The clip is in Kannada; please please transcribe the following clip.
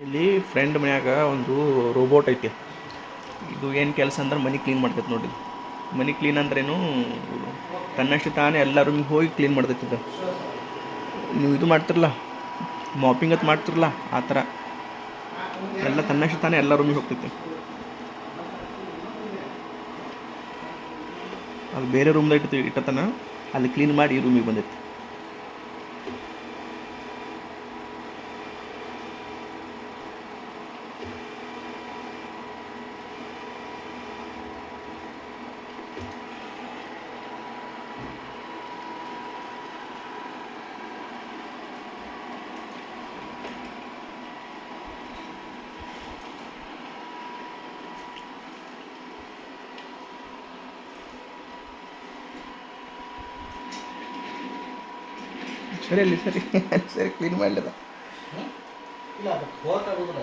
ಇಲ್ಲಿ ಫ್ರೆಂಡ್ ಮನ್ಯಾಗ ಒಂದು ರೋಬೋಟ್ ಐತಿ. ಇದು ಏನು ಕೆಲಸ ಅಂದ್ರೆ ಮನೆ ಕ್ಲೀನ್ ಮಾಡ್ತೈತೆ ನೋಡಿ. ಮನೆ ಕ್ಲೀನ್ ಅಂದ್ರೇನು, ತನ್ನಷ್ಟು ತಾನೇ ಎಲ್ಲ ರೂಮಿಗೆ ಹೋಗಿ ಕ್ಲೀನ್ ಮಾಡ್ತೈತಿ ಇದು. ನೀವು ಇದು ಮಾಡ್ತಿರಲ್ಲ, ಮಾಪಿಂಗ್ ಅಂತ ಮಾಡ್ತಿರಲ್ಲ, ಆ ಥರ ಎಲ್ಲ ತನ್ನಷ್ಟು ತಾನೇ ಎಲ್ಲ ರೂಮಿಗೆ ಹೋಗ್ತೈತಿ. ಅದು ಬೇರೆ ರೂಮ್ದಾಗ ಇಟ್ಟತನ ಅಲ್ಲಿ ಕ್ಲೀನ್ ಮಾಡಿ ಈ ರೂಮಿಗೆ ಬಂದೈತಿ. ಸರಿ ಅಲ್ಲಿ ಸರಿ ಸರಿ ಕ್ಲೀನ್ ಮಾಡಲಿಲ್ಲ. ಇಲ್ಲ ಅದು ಹೋಗೋಕ್ಕಾಗೋದಿಲ್ಲ.